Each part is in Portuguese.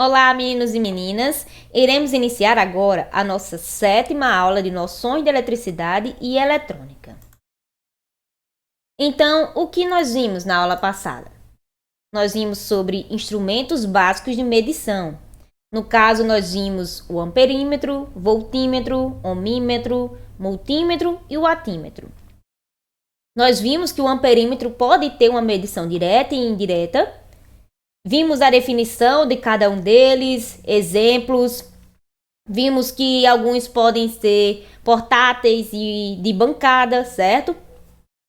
Olá, meninos e meninas! Iremos iniciar agora a nossa 7ª aula de noções de eletricidade e eletrônica. Então, o que nós vimos na aula passada? Nós vimos sobre instrumentos básicos de medição. No caso, nós vimos o amperímetro, voltímetro, ohmímetro, multímetro e o watímetro. Nós vimos que o amperímetro pode ter uma medição direta e indireta. Vimos a definição de cada um deles, exemplos. Vimos que alguns podem ser portáteis e de bancada, certo?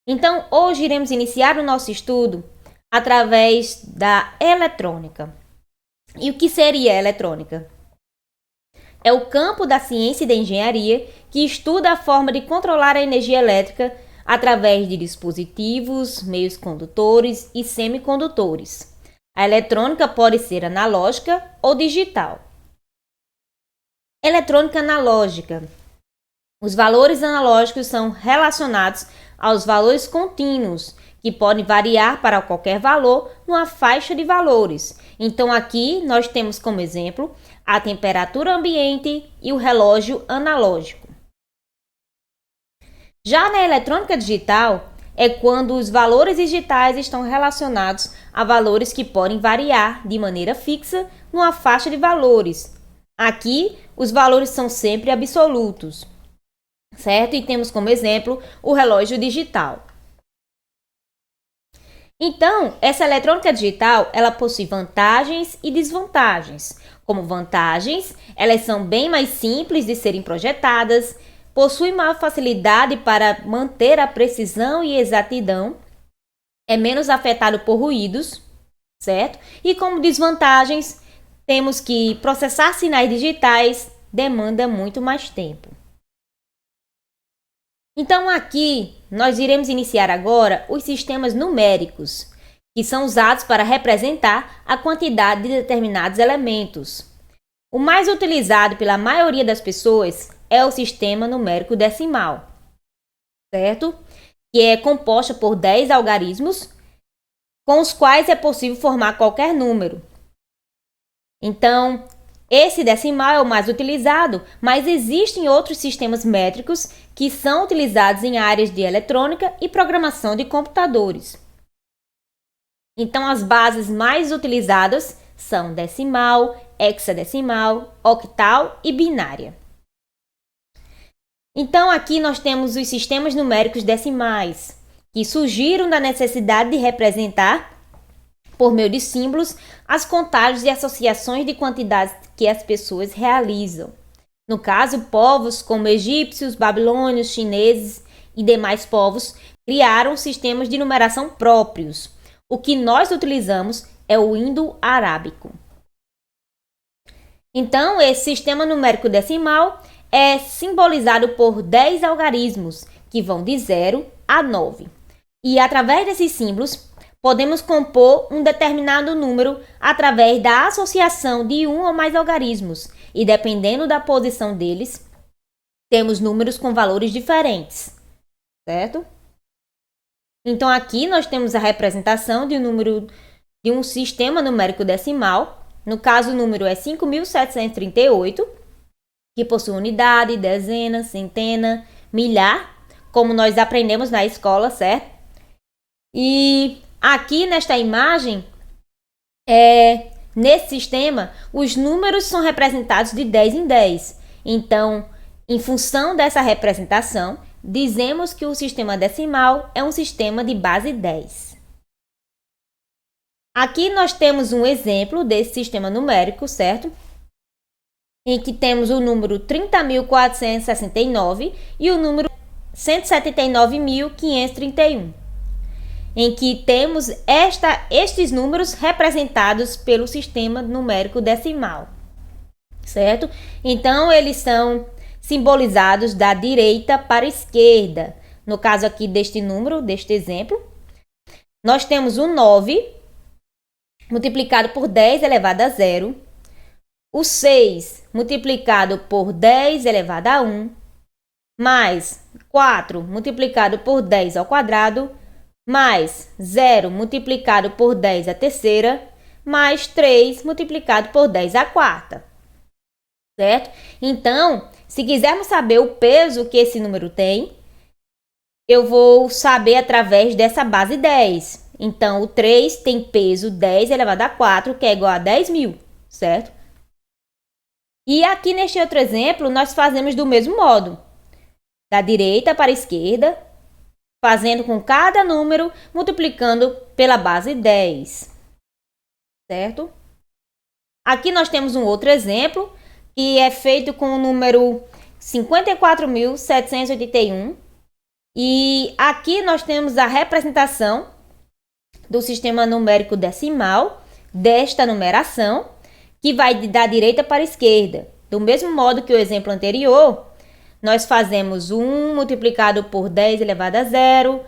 Então, hoje iremos iniciar o nosso estudo através da eletrônica. E o que seria a eletrônica? É o campo da ciência e da engenharia que estuda a forma de controlar a energia elétrica através de dispositivos, meios condutores e semicondutores. A eletrônica pode ser analógica ou digital. Eletrônica analógica. Os valores analógicos são relacionados aos valores contínuos, que podem variar para qualquer valor numa faixa de valores. Então, aqui nós temos como exemplo a temperatura ambiente e o relógio analógico. Já na eletrônica digital, é quando os valores digitais estão relacionados a valores que podem variar de maneira fixa numa faixa de valores. Aqui, os valores são sempre absolutos, certo? E temos como exemplo o relógio digital. Então, essa eletrônica digital, ela possui vantagens e desvantagens. Como vantagens, elas são bem mais simples de serem projetadas, possui maior facilidade para manter a precisão e exatidão, é menos afetado por ruídos, certo? E como desvantagens, temos que processar sinais digitais demanda muito mais tempo. Então, aqui, nós iremos iniciar agora os sistemas numéricos, que são usados para representar a quantidade de determinados elementos. O mais utilizado pela maioria das pessoas é o sistema numérico decimal, certo? Que é composto por 10 algarismos, com os quais é possível formar qualquer número. Então, esse decimal é o mais utilizado, mas existem outros sistemas métricos que são utilizados em áreas de eletrônica e programação de computadores. Então, as bases mais utilizadas são decimal, hexadecimal, octal e binária. Então, aqui nós temos os sistemas numéricos decimais, que surgiram da necessidade de representar, por meio de símbolos, as contagens e associações de quantidades que as pessoas realizam. No caso, povos como egípcios, babilônios, chineses e demais povos criaram sistemas de numeração próprios. O que nós utilizamos é o indo-arábico. Então, esse sistema numérico decimal é simbolizado por 10 algarismos, que vão de 0 a 9. E através desses símbolos, podemos compor um determinado número através da associação de um ou mais algarismos. E dependendo da posição deles, temos números com valores diferentes, certo? Então, aqui nós temos a representação de um número de um sistema numérico decimal. No caso, o número é 5.738, que possui unidade, dezena, centena, milhar, como nós aprendemos na escola, certo? E aqui nesta imagem, nesse sistema, os números são representados de 10 em 10. Então, em função dessa representação, dizemos que o sistema decimal é um sistema de base 10. Aqui nós temos um exemplo desse sistema numérico, certo? Em que temos o número 30.469 e o número 179.531, em que temos estes números representados pelo sistema numérico decimal, certo? Então, eles são simbolizados da direita para a esquerda. No caso aqui deste número, deste exemplo, nós temos o 9 multiplicado por 10 elevado a 0, o 6 multiplicado por 10 elevado a 1, mais 4 multiplicado por 10 ao quadrado, mais 0 multiplicado por 10 à terceira, mais 3 multiplicado por 10 à quarta, certo? Então, se quisermos saber o peso que esse número tem, eu vou saber através dessa base 10. Então, o 3 tem peso 10 elevado a 4, que é igual a 10.000, certo? E aqui neste outro exemplo, nós fazemos do mesmo modo, da direita para a esquerda, fazendo com cada número, multiplicando pela base 10, certo? Aqui nós temos um outro exemplo, que é feito com o número 54.781. E aqui nós temos a representação do sistema numérico decimal desta numeração, que vai da direita para a esquerda. Do mesmo modo que o exemplo anterior, nós fazemos 1 multiplicado por 10 elevado a 0,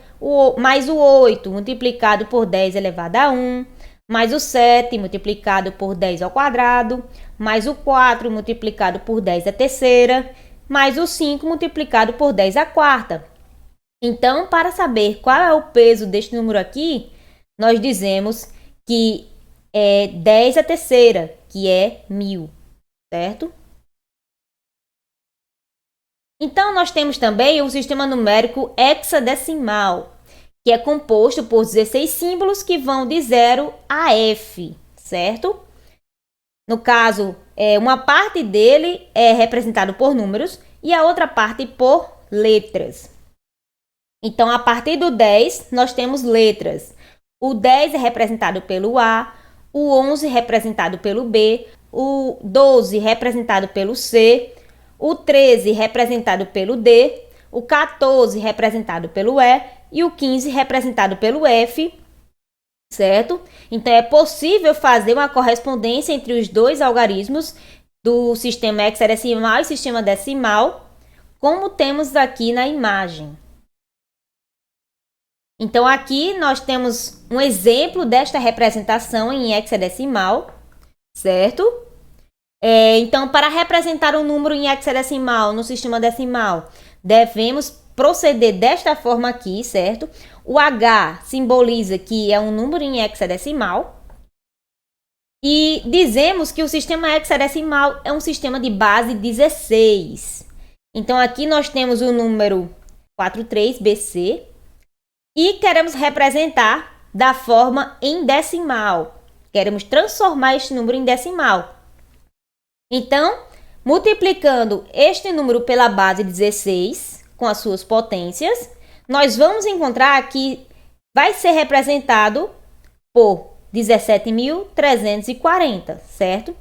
mais o 8 multiplicado por 10 elevado a 1, mais o 7 multiplicado por 10 ao quadrado, mais o 4 multiplicado por 10 à terceira, mais o 5 multiplicado por 10 à quarta. Então, para saber qual é o peso deste número aqui, nós dizemos que é 10 à terceira, que é 1.000, certo? Então, nós temos também o sistema numérico hexadecimal, que é composto por 16 símbolos que vão de 0 a F, certo? No caso, uma parte dele é representado por números e a outra parte por letras. Então, a partir do 10, nós temos letras. O 10 é representado pelo A, o 11 representado pelo B, o 12 representado pelo C, o 13 representado pelo D, o 14 representado pelo E e o 15 representado pelo F, certo? Então, é possível fazer uma correspondência entre os dois algarismos do sistema hexadecimal e sistema decimal, como temos aqui na imagem. Então, aqui nós temos um exemplo desta representação em hexadecimal, certo? Então, para representar um número em hexadecimal no sistema decimal, devemos proceder desta forma aqui, certo? O H simboliza que é um número em hexadecimal. E dizemos que o sistema hexadecimal é um sistema de base 16. Então, aqui nós temos o número 43BC. E queremos representar da forma em decimal. Queremos transformar este número em decimal. Então, multiplicando este número pela base 16, com as suas potências, nós vamos encontrar que vai ser representado por 17.340, certo?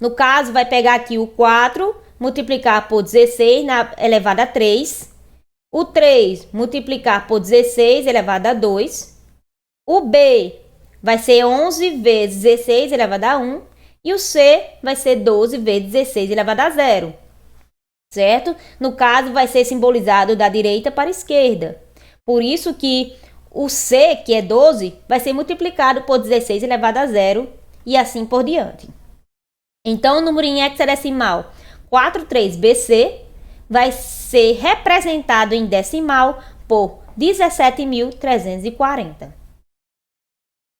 No caso, vai pegar aqui o 4, multiplicar por 16 elevado a 3, o 3 multiplicar por 16 elevado a 2. O B vai ser 11 vezes 16 elevado a 1. E o C vai ser 12 vezes 16 elevado a 0. Certo? No caso, vai ser simbolizado da direita para a esquerda. Por isso que o C, que é 12, vai ser multiplicado por 16 elevado a 0 e assim por diante. Então, o número em hexadecimal 43BC vai ser representado em decimal por 17.340.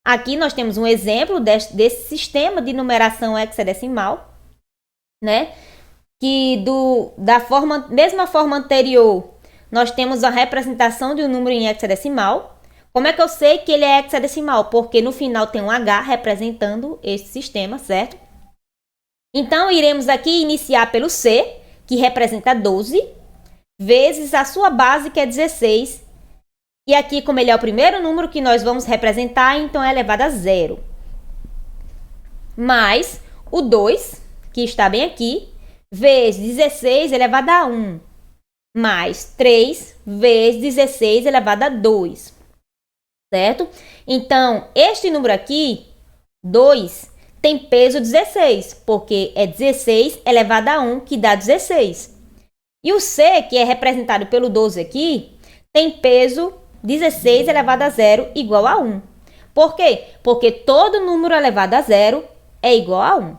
Aqui nós temos um exemplo desse sistema de numeração hexadecimal, né? Que da mesma forma anterior, nós temos a representação de um número em hexadecimal. Como é que eu sei que ele é hexadecimal? Porque no final tem um H representando esse sistema, certo? Então, iremos aqui iniciar pelo C, que representa 12, vezes a sua base, que é 16. E aqui, como ele é o primeiro número que nós vamos representar, então é elevado a 0. Mais o 2, que está bem aqui, vezes 16 elevado a 1. Mais 3 vezes 16 elevado a 2. Certo? Então, este número aqui, 2, tem peso 16, porque é 16 elevado a 1, que dá 16. E o C, que é representado pelo 12 aqui, tem peso 16 elevado a 0 igual a 1. Por quê? Porque todo número elevado a 0 é igual a 1.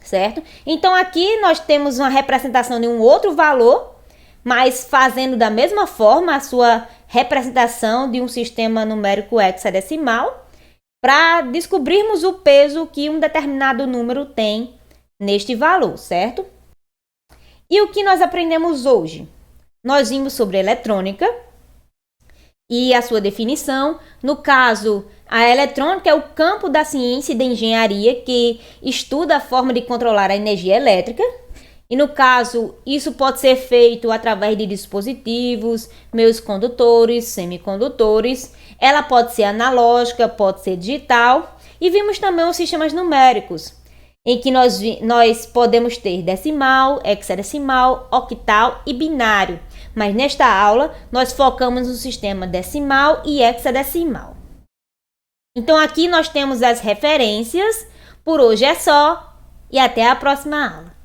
Certo? Então, aqui nós temos uma representação de um outro valor, mas fazendo da mesma forma a sua representação de um sistema numérico hexadecimal, para descobrirmos o peso que um determinado número tem neste valor, certo? E o que nós aprendemos hoje? Nós vimos sobre eletrônica e a sua definição. No caso, a eletrônica é o campo da ciência e da engenharia que estuda a forma de controlar a energia elétrica. E no caso, isso pode ser feito através de dispositivos, meios condutores, semicondutores. Ela pode ser analógica, pode ser digital. E vimos também os sistemas numéricos, em que nós podemos ter decimal, hexadecimal, octal e binário. Mas nesta aula, nós focamos no sistema decimal e hexadecimal. Então aqui nós temos as referências. Por hoje é só e até a próxima aula.